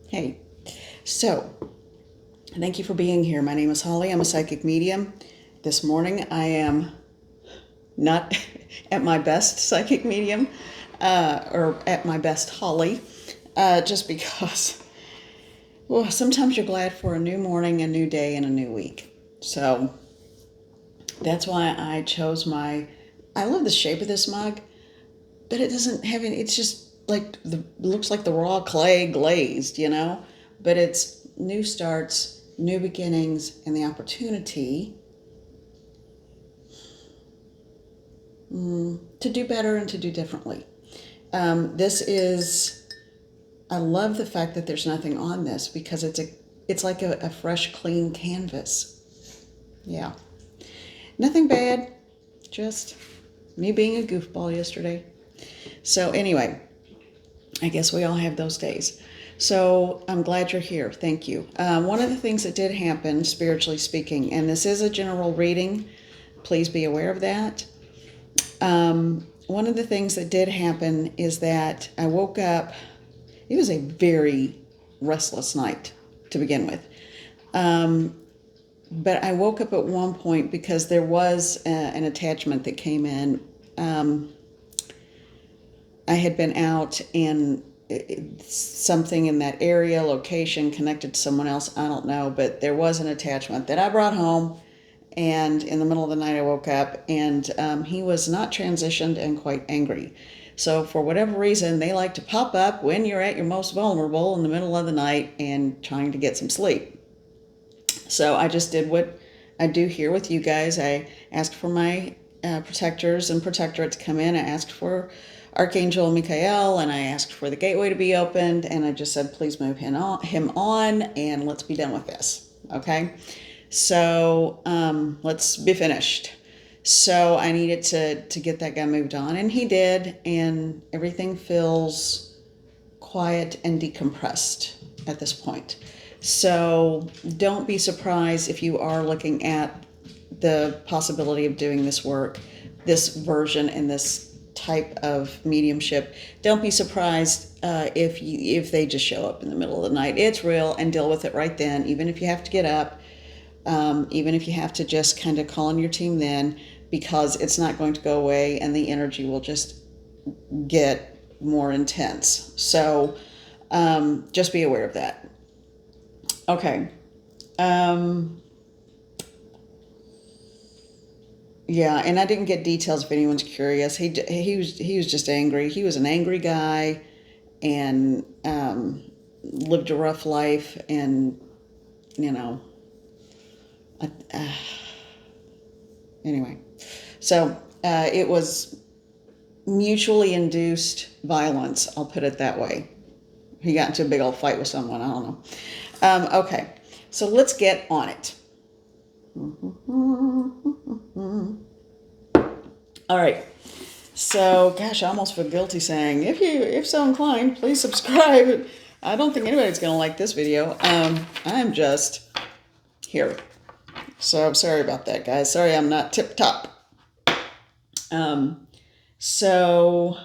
Hey, so thank you for being here. My name is Holly. I'm a psychic medium. This morning I am not at my best psychic medium or at my best Holly, just because well, sometimes you're glad for a new morning, a new day, and a new week. So that's why I chose I love the shape of this mug, but it doesn't have any, it's just like looks like the raw clay glazed. But it's new starts, new beginnings, and the opportunity to do better and to do differently. I love the fact that there's nothing on this because it's like a fresh, clean canvas. Yeah. Nothing bad, just me being a goofball yesterday. So anyway, I guess we all have those days. So I'm glad you're here. Thank you. One of the things that did happen, spiritually speaking, and this is a general reading, please be aware of that. One of the things that did happen is that I woke up. It was a very restless night to begin with. But I woke up at one point because there was an attachment that came in. I had been out and something in that area, location, connected to someone else, I don't know, but there was an attachment that I brought home, and in the middle of the night I woke up, and he was not transitioned and quite angry. So for whatever reason, they like to pop up when you're at your most vulnerable in the middle of the night and trying to get some sleep. So I just did what I do here with you guys. I asked for my protectors and protectorate to come in. I asked for Archangel Michael, and I asked for the gateway to be opened, and I just said, please move him on, and let's be done with this. Okay? So let's be finished. So I needed to get that guy moved on, and he did, and everything feels quiet and decompressed at this point. So don't be surprised if you are looking at the possibility of doing this work, this version and this type of mediumship. Don't be surprised if they just show up in the middle of the night. It's real, and deal with it right then, even if you have to get up. Even if you have to just kind of call on your team then, because it's not going to go away and the energy will just get more intense. So just be aware of that. Okay. Yeah, and I didn't get details if anyone's curious. He was just angry. He was an angry guy and lived a rough life, and you know. Anyway, so it was mutually induced violence, I'll put it that way. He got into a big old fight with someone, I don't know. Okay, so let's get on it. All right, so gosh, I almost feel guilty saying, if so inclined, please subscribe. I don't think anybody's going to like this video. I'm just here. So sorry about that, guys. Sorry I'm not tip top. So,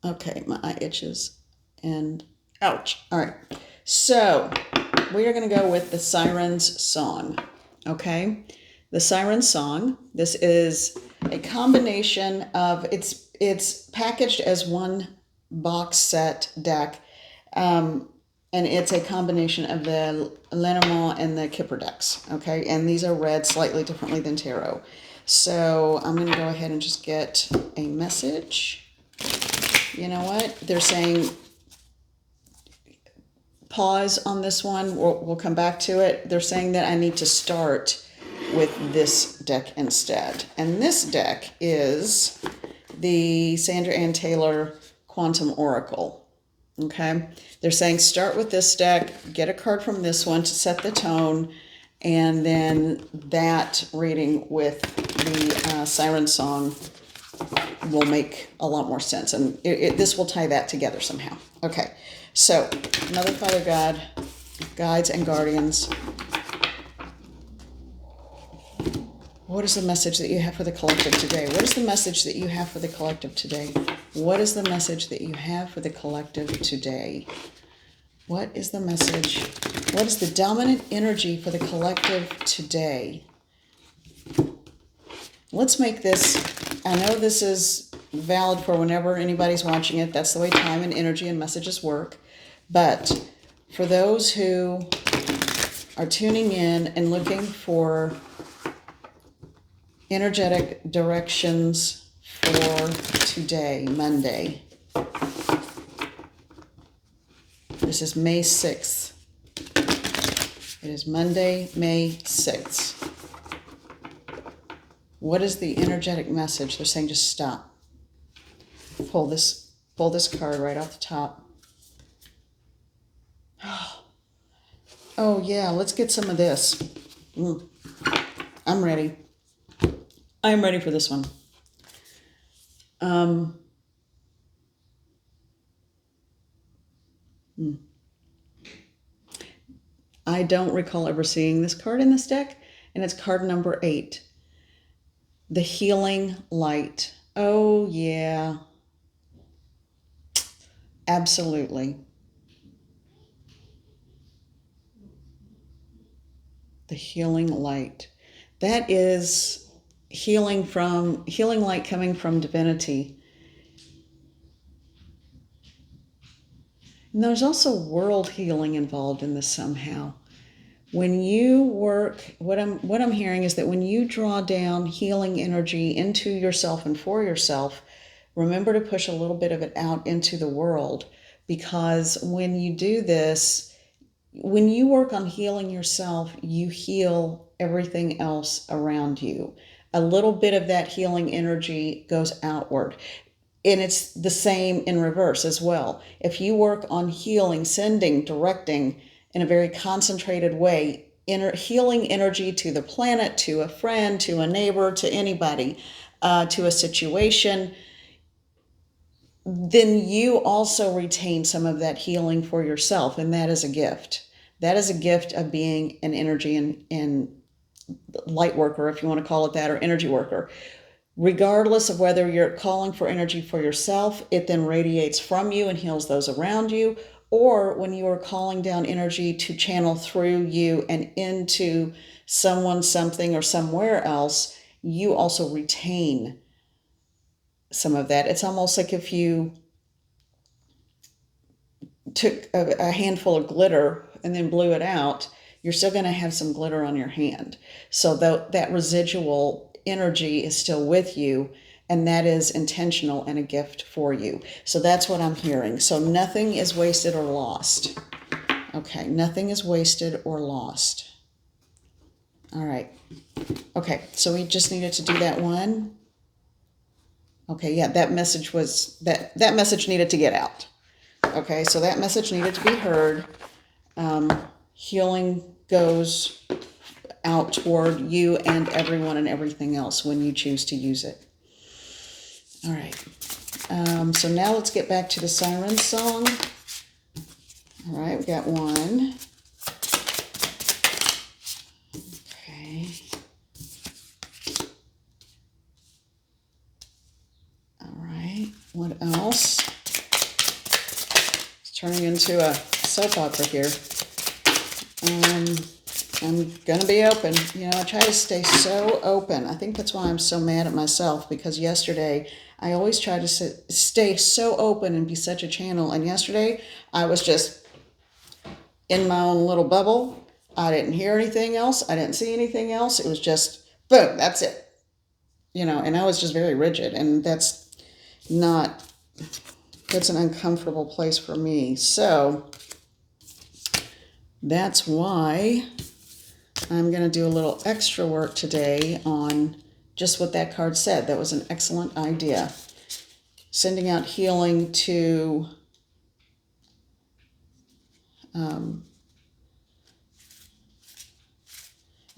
okay, my eye itches and ouch. All right. So we are going to go with the Siren's Song. Okay. The Siren's Song. This is a combination of, it's packaged as one box set deck. And it's a combination of the Lenormand and the Kipper decks, okay? And these are read slightly differently than tarot. So I'm going to go ahead and just get a message. You know what? They're saying pause on this one. We'll come back to it. They're saying that I need to start with this deck instead. And this deck is the Sandra Ann Taylor Quantum Oracle. Okay, they're saying start with this deck, get a card from this one to set the tone, and then that reading with the Siren Song will make a lot more sense, and this will tie that together somehow. Okay, so Mother, Father, God, guides and guardians, What is the message that you have for the collective today? What is the message that you have for the collective today? What is the message that you have for the collective today? What is the message? What is the dominant energy for the collective today? Let's make this, I know this is valid for whenever anybody's watching it. That's the way time and energy and messages work. But for those who are tuning in and looking for energetic directions for today, Monday. This is May 6th. It is Monday, May 6th. What is the energetic message? They're saying just stop. Pull this card right off the top. Oh yeah, let's get some of this. I'm ready. I'm ready for this one. I don't recall ever seeing this card in this deck, and it's card number 8. The Healing Light. Oh, yeah. Absolutely. The Healing Light. That is healing light coming from divinity. And there's also world healing involved in this somehow. When you work, what I'm hearing is that when you draw down healing energy into yourself and for yourself, remember to push a little bit of it out into the world, because when you do this, when you work on healing yourself, you heal everything else around you. A little bit of that healing energy goes outward. And it's the same in reverse as well. If you work on healing, sending, directing in a very concentrated way, healing energy to the planet, to a friend, to a neighbor, to anybody, to a situation, then you also retain some of that healing for yourself, and that is a gift. That is a gift of being an energy and light worker, if you want to call it that, or energy worker. Regardless of whether you're calling for energy for yourself, it then radiates from you and heals those around you, or when you are calling down energy to channel through you and into someone, something, or somewhere else, you also retain some of that. It's almost like if you took a handful of glitter and then blew it out, you're still going to have some glitter on your hand. So that residual energy is still with you, and that is intentional and a gift for you. So that's what I'm hearing. So nothing is wasted or lost. Okay, nothing is wasted or lost. All right. Okay, so we just needed to do that one. Okay, yeah, that message was, that message needed to get out. Okay, so that message needed to be heard. Healing goes out toward you and everyone and everything else when you choose to use it. All right. So now let's get back to the siren song. All right, we got one. Okay. All right, what else? It's turning into a soap opera here. I'm going to be open. You know, I try to stay so open. I think that's why I'm so mad at myself, because yesterday I always try to stay so open and be such a channel. And yesterday I was just in my own little bubble. I didn't hear anything else. I didn't see anything else. It was just, boom, that's it. You know, and I was just very rigid. And that's an uncomfortable place for me. So that's why I'm going to do a little extra work today on just what that card said. That was an excellent idea. Sending out healing to I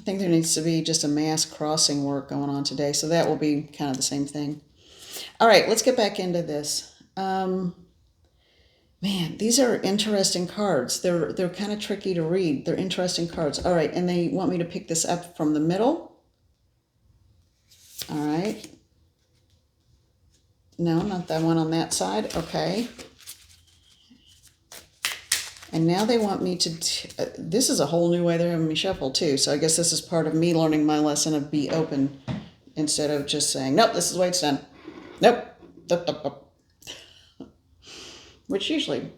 think there needs to be just a mass crossing work going on today, so that will be kind of the same thing. All right, let's get back into this. Man, these are interesting cards. They're kind of tricky to read. They're interesting cards. All right, and they want me to pick this up from the middle. All right. No, not that one on that side. Okay. And now they want me to, this is a whole new way they're having me shuffle too. So I guess this is part of me learning my lesson of be open instead of just saying, nope, this is the way it's done. Nope. Dup, dup, dup. Which usually,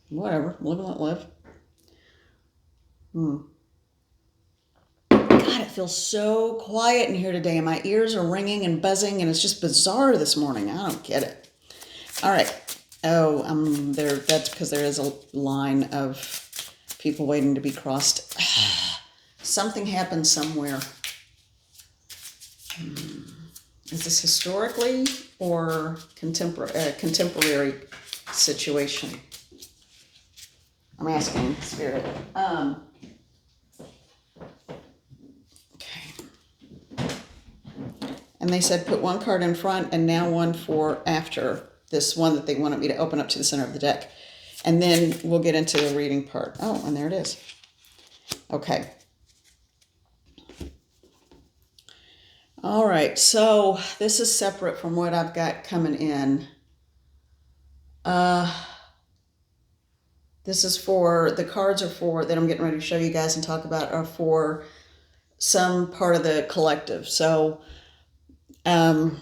whatever, live and let live. God, it feels so quiet in here today, and my ears are ringing and buzzing, and it's just bizarre this morning. I don't get it. All right. Oh, there. That's because there is a line of people waiting to be crossed. Something happened somewhere. Is this historically or contemporary situation? I'm asking Spirit. Okay. And they said put one card in front and now one for after this one that they wanted me to open up to the center of the deck. And then we'll get into the reading part. Oh, and there it is. Okay. All right, so this is separate from what I've got coming in. This is for, the cards are for, that I'm getting ready to show you guys and talk about, are for some part of the collective. So the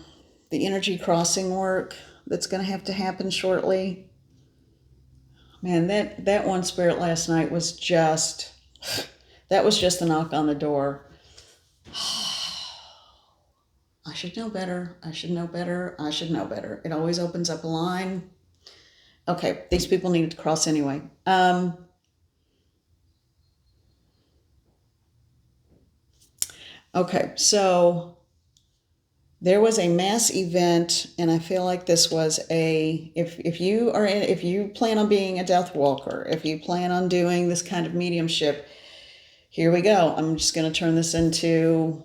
energy crossing work that's going to have to happen shortly. Man, that one spirit last night was just, that was just a knock on the door. I should know better. I should know better. I should know better. It always opens up a line. Okay, these people needed to cross anyway. Okay, so there was a mass event, and I feel like this was if you plan on being a death walker, if you plan on doing this kind of mediumship, here we go. I'm just going to turn this into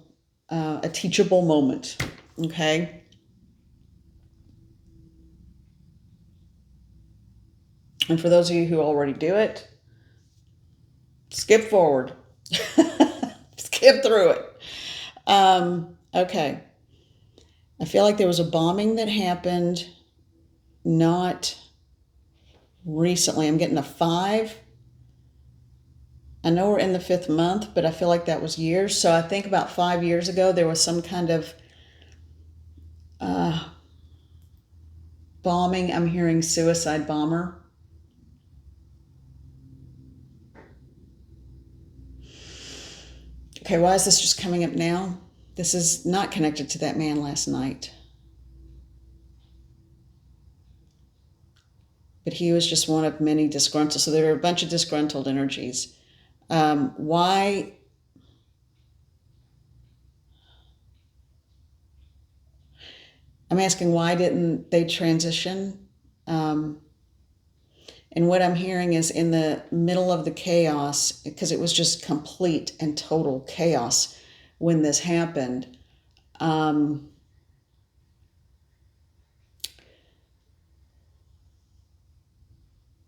a teachable moment. Okay. And for those of you who already do it, skip forward. Skip through it. Okay. I feel like there was a bombing that happened not recently. I'm getting a 5. I know we're in the 5th month, but I feel like that was years. So I think about 5 years ago, there was some kind of bombing. I'm hearing suicide bomber. Okay, why is this just coming up now? This is not connected to that man last night. But he was just one of many disgruntled. So there were a bunch of disgruntled energies. Why? I'm asking why didn't they transition? And what I'm hearing is in the middle of the chaos, because it was just complete and total chaos when this happened.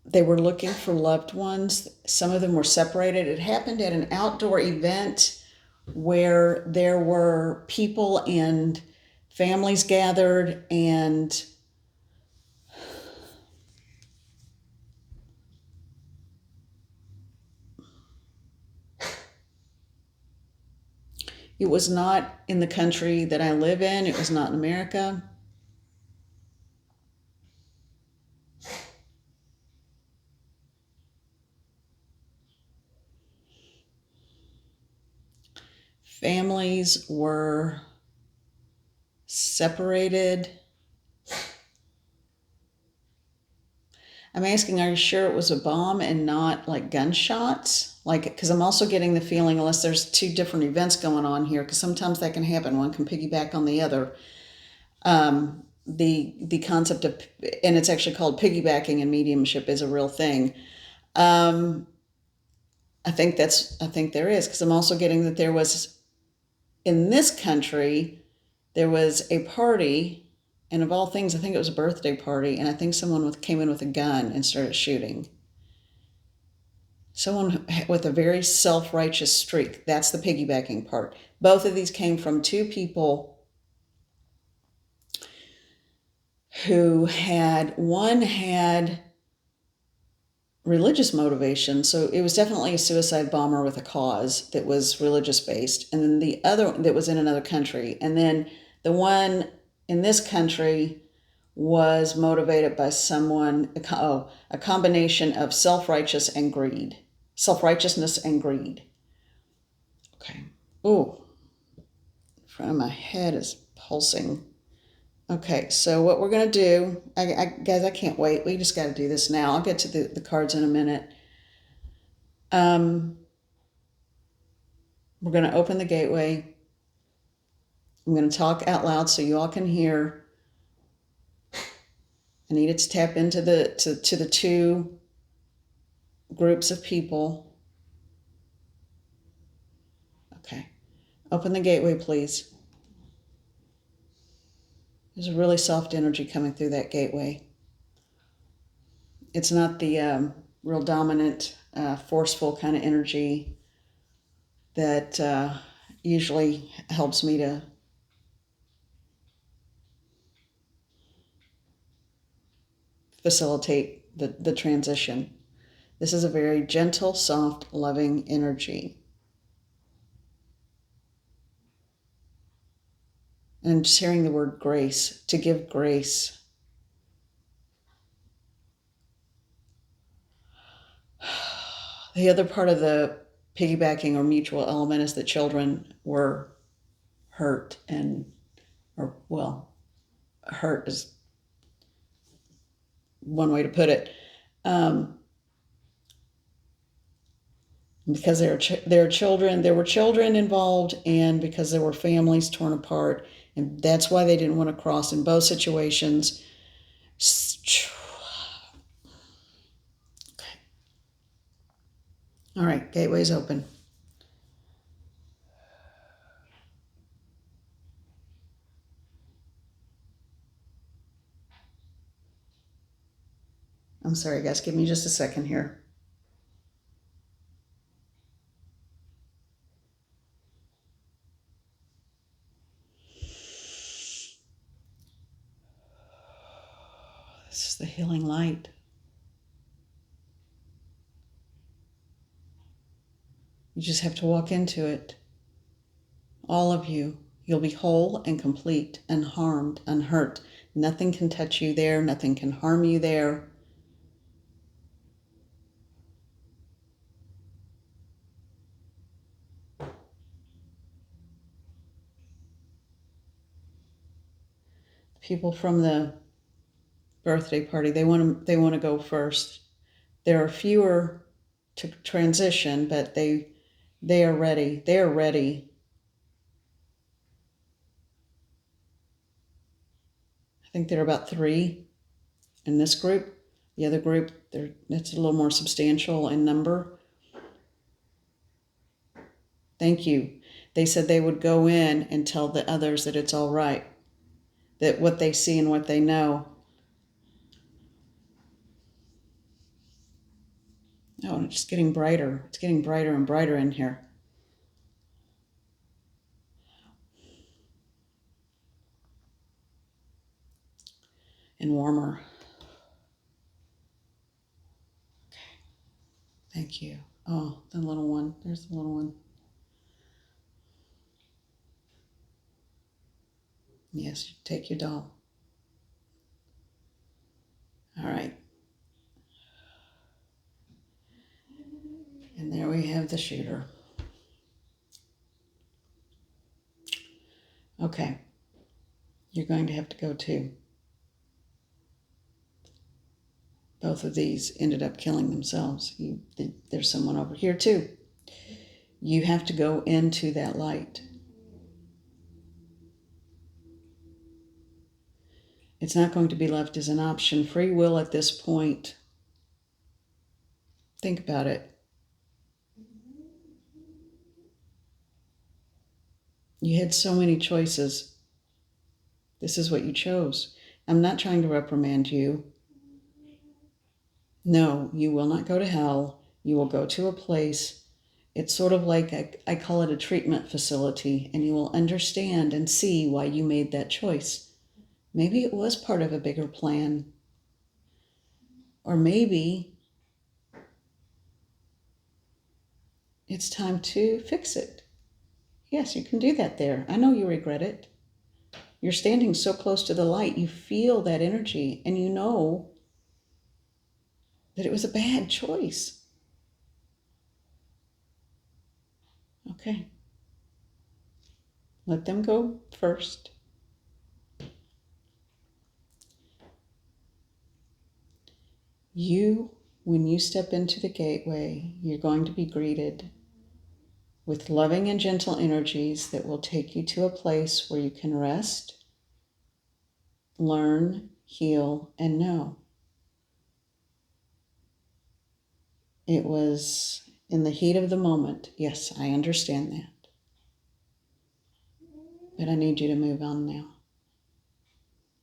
They were looking for loved ones. Some of them were separated. It happened at an outdoor event where there were people and families gathered, and it was not in the country that I live in. It was not in America. Families were separated. I'm asking, are you sure it was a bomb and not like gunshots? Like, because I'm also getting the feeling, unless there's 2 different events going on here, because sometimes that can happen. One can piggyback on the other. The concept of, and it's actually called piggybacking in mediumship, is a real thing. I think there is, because I'm also getting that there was, in this country, there was a party, and of all things, I think it was a birthday party, and I think someone came in with a gun and started shooting. Someone with a very self-righteous streak. That's the piggybacking part. Both of these came from two people who one had religious motivation. So it was definitely a suicide bomber with a cause that was religious based. And then the other that was in another country. And then the one in this country was motivated by a combination of self-righteousness and greed. Okay. Ooh, front of my head is pulsing. Okay, so what we're going to do, guys, I can't wait. We just got to do this now. I'll get to the cards in a minute. We're going to open the gateway. I'm going to talk out loud so you all can hear. I need it to tap into the two groups of people. Okay. Open the gateway, please. There's a really soft energy coming through that gateway. It's not the real dominant, forceful kind of energy that usually helps me to facilitate the transition. This is a very gentle, soft, loving energy. And I'm just hearing the word grace, to give grace. The other part of the piggybacking or mutual element is that children were hurt hurt is one way to put it. Because there were children involved, and because there were families torn apart, and that's why they didn't want to cross in both situations. Okay. All right, gateway's open. I'm sorry, guys, give me just a second here. This is the healing light. You just have to walk into it. All of you. You'll be whole and complete, unharmed, unhurt. Nothing can touch you there. Nothing can harm you there. People from the birthday party, they want to go first. There are fewer to transition, but they are ready. They are ready. I think there are about 3 in this group. The other group, it's a little more substantial in number. Thank you. They said they would go in and tell the others that it's all right, that what they see and what they know. Oh, and it's just getting brighter. It's getting brighter and brighter in here. And warmer. Okay. Thank you. Oh, the little one. There's the little one. Yes, take your doll. All right. And there we have the shooter. Okay. You're going to have to go too. Both of these ended up killing themselves. There's someone over here too. You have to go into that light. It's not going to be left as an option. Free will at this point. Think about it. You had so many choices. This is what you chose. I'm not trying to reprimand you. No, you will not go to hell. You will go to a place. It's sort of like I call it a treatment facility, and you will understand and see why you made that choice. Maybe it was part of a bigger plan. Or maybe it's time to fix it. Yes, you can do that there. I know you regret it. You're standing so close to the light. You feel that energy, and you know that it was a bad choice. Okay. Let them go first. When you step into the gateway, you're going to be greeted with loving and gentle energies that will take you to a place where you can rest, learn, heal, and know. It was in the heat of the moment. Yes, I understand that. But I need you to move on now.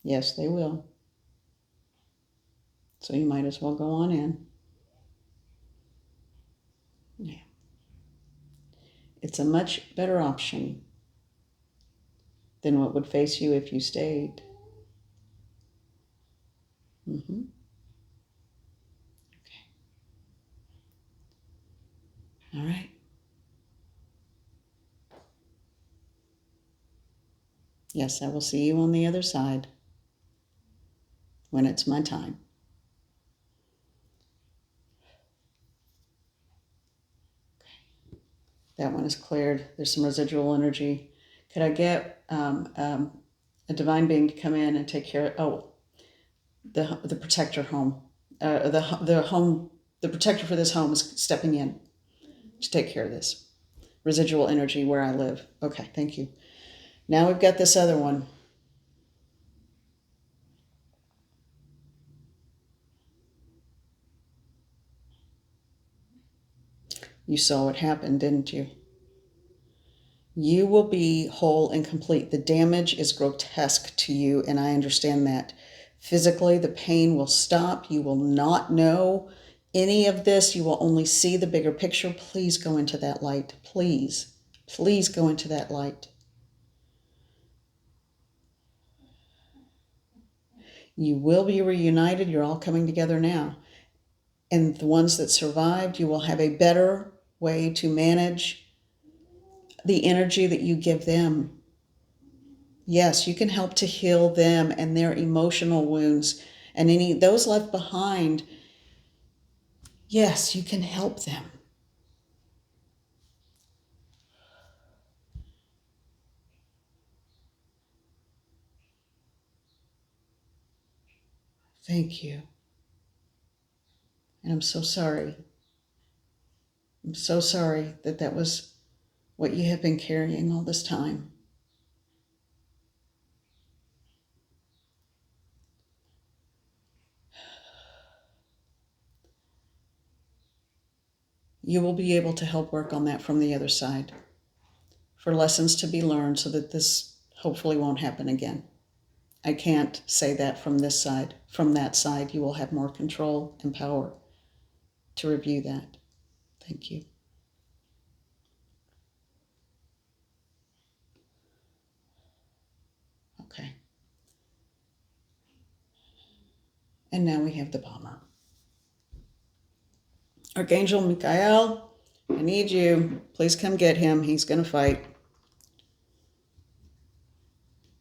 Yes, they will. So you might as well go on in. Yeah. It's a much better option than what would face you if you stayed. Mm-hmm. Okay. All right. Yes, I will see you on the other side when it's my time. Okay. That one is cleared. There's some residual energy. Could I get a divine being to come in and take care of, the protector home. The protector for this home is stepping in to take care of this residual energy where I live. Okay, thank you. Now we've got this other one. You saw what happened, didn't you? You will be whole and complete. The damage is grotesque to you, and I understand that. Physically, the pain will stop. You will not know any of this. You will only see the bigger picture. Please go into that light. Please. Please go into that light. You will be reunited. You're all coming together now. And the ones that survived, you will have a better way to manage the energy that you give them. Yes, you can help to heal them and their emotional wounds and any those left behind. Yes, you can help them. Thank you. And I'm so sorry. I'm so sorry that that was what you have been carrying all this time. You will be able to help work on that from the other side for lessons to be learned so that this hopefully won't happen again. I can't say that from this side. From that side, you will have more control and power to review that. Thank you. Okay. And now we have the bomber. Archangel Michael, I need you. Please come get him. He's going to fight.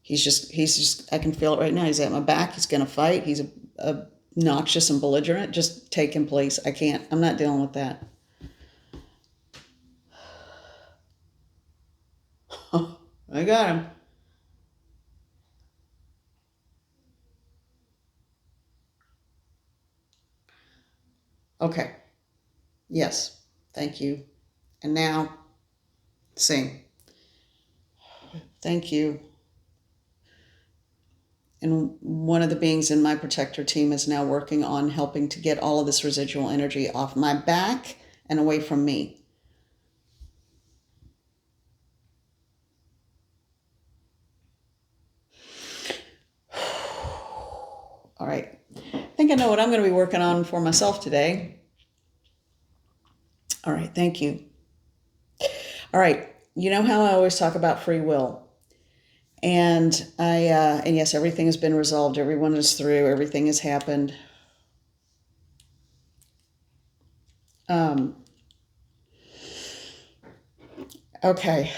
He's just, I can feel it right now. He's at my back. He's going to fight. He's obnoxious and belligerent. Just take him, please. I can't. I'm not dealing with that. I got him. Okay. Yes. Thank you. And now, sing. Thank you. And one of the beings in my protector team is now working on helping to get all of this residual energy off my back and away from me. All right. I think I know what I'm going to be working on for myself today. All right, thank you. All right, you know how I always talk about free will, and yes, everything has been resolved. Everyone is through. Everything has happened. Um, okay,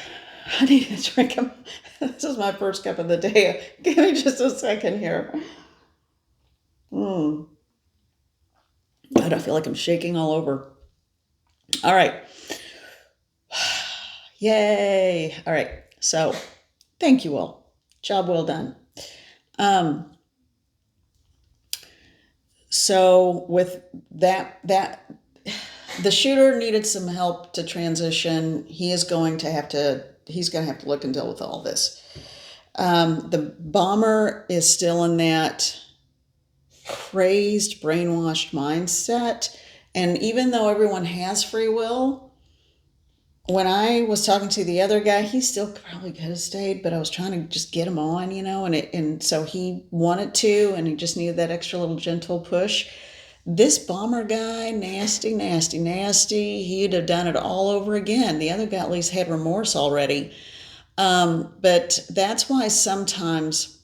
I need to drink. This is my first cup of the day. Give me just a second here. Mm, I don't feel like I'm shaking all over. All right. Yay. All right. So, thank you all. Job well done. Um, so with that the shooter needed some help to transition. He's going to have to look and deal with all this. The bomber is still in that crazed, brainwashed mindset. And even though everyone has free will, when I was talking to the other guy, he still probably could have stayed, but I was trying to just get him on, and so he wanted to, and he just needed that extra little gentle push. This bomber guy, nasty, nasty, nasty. He'd have done it all over again. The other guy at least had remorse already. But that's why sometimes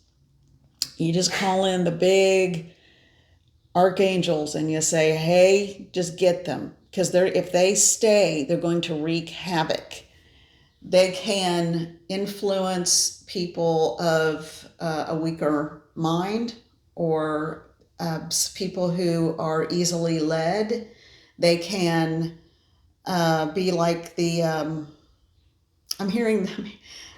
you just call in the big archangels and you say, hey, just get them. Because if they stay, they're going to wreak havoc. They can influence people of a weaker mind, or people who are easily led. They can be like the I'm hearing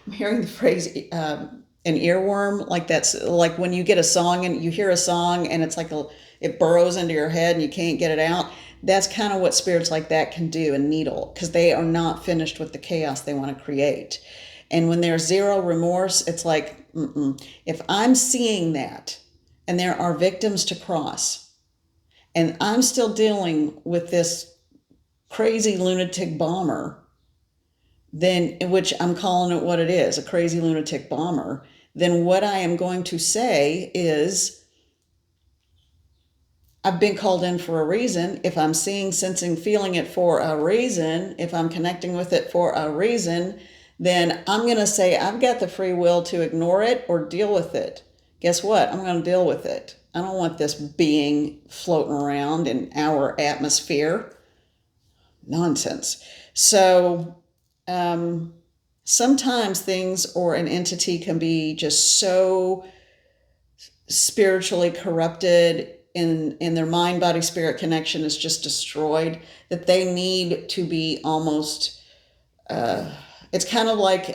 I'm hearing the phrase an earworm. Like, that's like when you get a song and you hear a song and it's like it burrows into your head and you can't get it out. That's kind of what spirits like that can do, a needle, because they are not finished with the chaos they want to create. And when there's zero remorse, it's like, if I'm seeing that and there are victims to cross, and I'm still dealing with this crazy lunatic bomber, then, which I'm calling it what it is, a crazy lunatic bomber, then what I am going to say is, I've been called in for a reason. If I'm seeing, sensing, feeling it for a reason, if I'm connecting with it for a reason, then I'm going to say I've got the free will to ignore it or deal with it. Guess what? I'm going to deal with it. I don't want this being floating around in our atmosphere. Nonsense. So, sometimes things or an entity can be just so spiritually corrupted, in their mind body spirit connection is just destroyed, that they need to be almost it's kind of like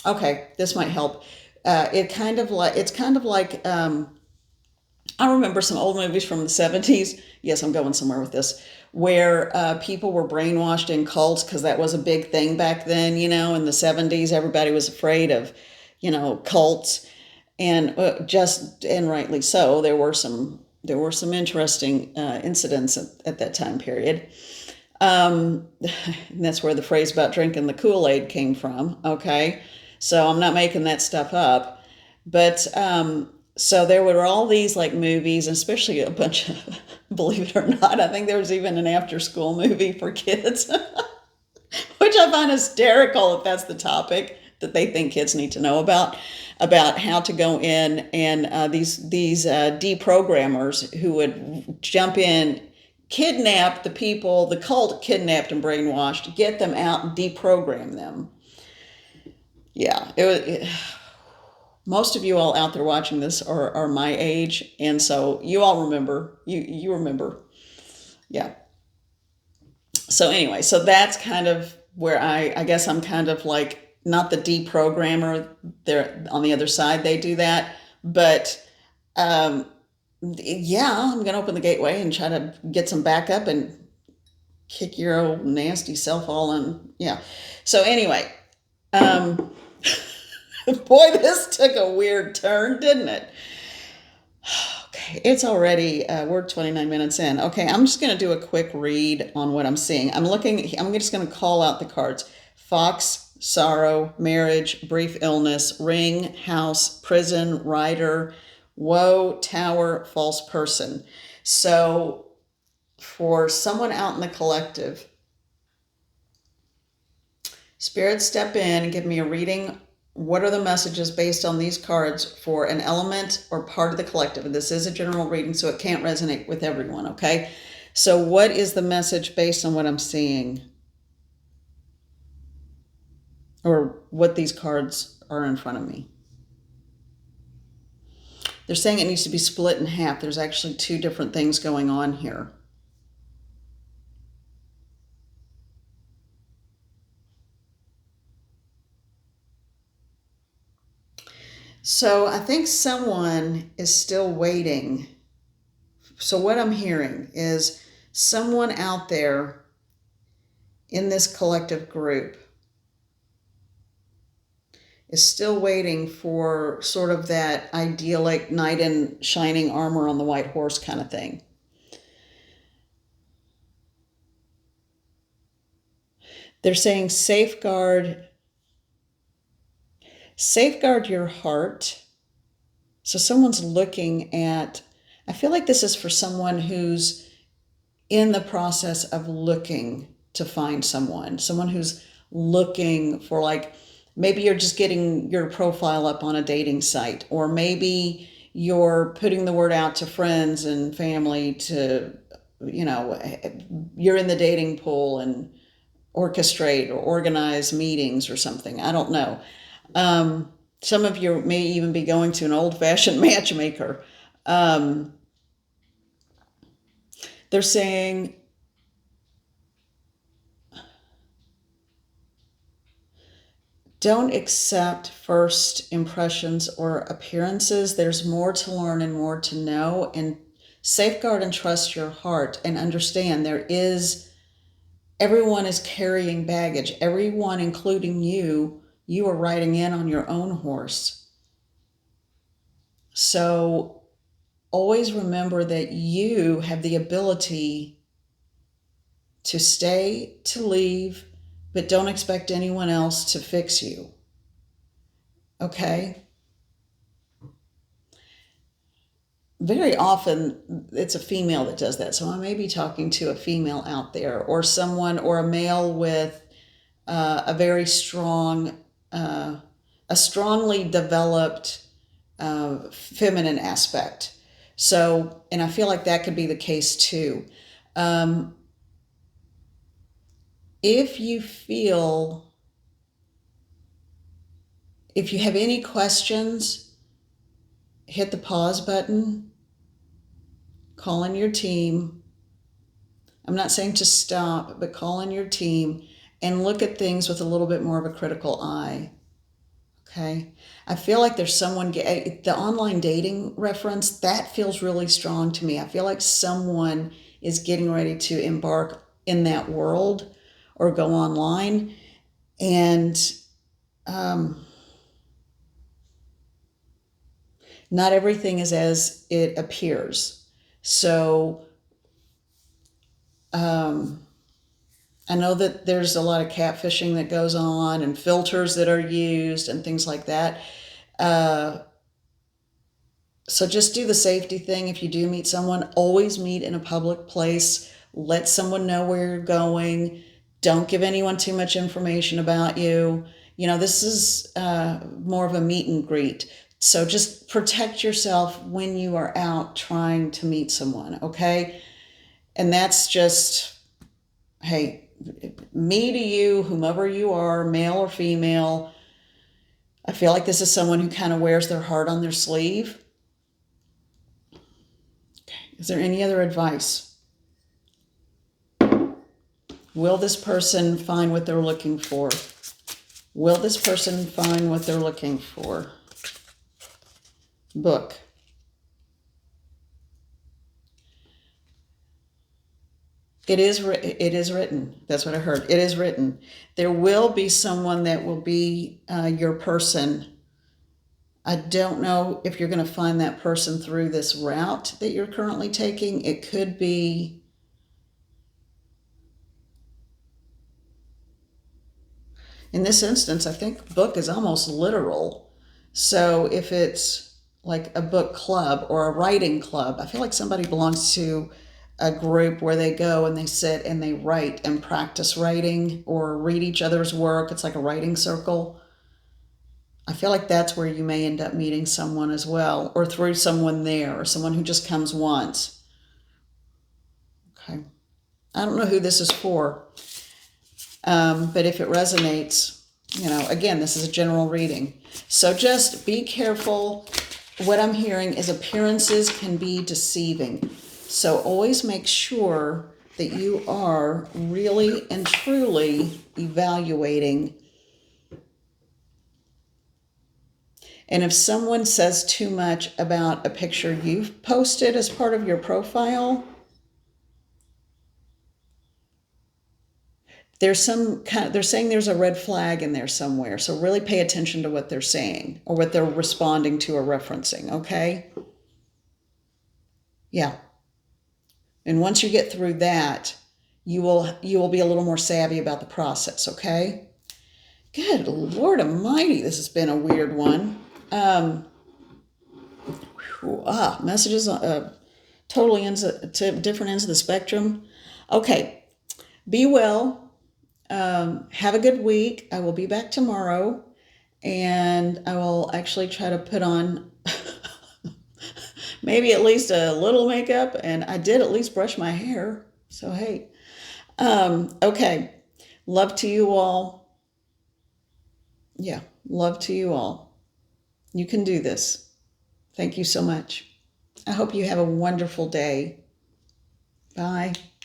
okay, this might help. It's kind of like I remember some old movies from the 70s. Yes, I'm going somewhere with this, where people were brainwashed in cults, because that was a big thing back then. In the 70s, everybody was afraid of, cults, and and rightly so. There were some interesting incidents at that time period. And that's where the phrase about drinking the Kool-Aid came from. Okay, so I'm not making that stuff up, but so there were all these like movies, and especially a bunch of, believe it or not, I think there was even an after-school movie for kids, which I find hysterical if that's the topic that they think kids need to know about how to go in, and these deprogrammers who would jump in, kidnap the people the cult kidnapped and brainwashed, get them out and deprogram them. Yeah, most of you all out there watching this are my age, and so you all remember. You remember. Yeah. So anyway, so that's kind of where I guess I'm kind of like, not the deprogrammer. They're on the other side, they do that, but um, yeah, I'm gonna open the gateway and try to get some backup and kick your old nasty self all in. Yeah. So anyway, um, boy, this took a weird turn, didn't it? Okay, it's already, we're 29 minutes in. Okay, I'm just going to do a quick read on what I'm seeing. I'm just going to call out the cards: Fox, sorrow, marriage, brief illness, ring, house, prison, rider, woe, tower, false person. So for someone out in the collective, Spirit, step in and give me a reading. What are the messages based on these cards for an element or part of the collective? And this is a general reading, so it can't resonate with everyone, okay? So what is the message based on what I'm seeing? Or what these cards are in front of me? They're saying it needs to be split in half. There's actually two different things going on here. So I think someone is still waiting. So what I'm hearing is someone out there in this collective group is still waiting for sort of that idyllic knight in shining armor on the white horse kind of thing. They're saying safeguard your heart. So someone's looking at, I feel like this is for someone who's in the process of looking to find someone who's looking for, like, maybe you're just getting your profile up on a dating site, or maybe you're putting the word out to friends and family to, you're in the dating pool and orchestrate or organize meetings or something. I don't know. Some of you may even be going to an old-fashioned matchmaker. They're saying, don't accept first impressions or appearances. There's more to learn and more to know, and safeguard and trust your heart, and understand everyone is carrying baggage. Everyone, including you are riding in on your own horse. So always remember that you have the ability to stay, to leave, but don't expect anyone else to fix you. Okay? Very often it's a female that does that. So I may be talking to a female out there, or someone, or a male with a very strong, a strongly developed feminine aspect. So, and I feel like that could be the case too. If you have any questions, hit the pause button, call in your team. I'm not saying to stop, but call in your team and look at things with a little bit more of a critical eye. Okay? I feel like there's someone, the online dating reference, that feels really strong to me. I feel like someone is getting ready to embark in that world or go online, and not everything is as it appears. So I know that there's a lot of catfishing that goes on, and filters that are used and things like that. So just do the safety thing. If you do meet someone, always meet in a public place. Let someone know where you're going. Don't give anyone too much information about you. This is more of a meet and greet. So just protect yourself when you are out trying to meet someone, okay? And that's just, hey, me to you, whomever you are, male or female, I feel like this is someone who kind of wears their heart on their sleeve. Okay. Is there any other advice? Will this person find what they're looking for? Will this person find what they're looking for? Book. It is written. That's what I heard. It is written. There will be someone that will be your person. I don't know if you're going to find that person through this route that you're currently taking. It could be, in this instance, I think book is almost literal. So if it's like a book club or a writing club, I feel like somebody belongs to a group where they go and they sit and they write and practice writing or read each other's work. It's like a writing circle. I feel like that's where you may end up meeting someone as well, or through someone there, or someone who just comes once. Okay. I don't know who this is for, but if it resonates, again, this is a general reading. So just be careful. What I'm hearing is appearances can be deceiving. So always make sure that you are really and truly evaluating. And if someone says too much about a picture you've posted as part of your profile, they're saying there's a red flag in there somewhere. So really pay attention to what they're saying or what they're responding to or referencing, okay? Yeah. And once you get through that, you will be a little more savvy about the process, okay? Good Lord Almighty, this has been a weird one. Messages totally ends to different ends of the spectrum. Okay, be well. Have a good week. I will be back tomorrow, and I will actually try to put on maybe at least a little makeup, and I did at least brush my hair. So, hey. Okay. Love to you all. Yeah, love to you all. You can do this. Thank you so much. I hope you have a wonderful day. Bye.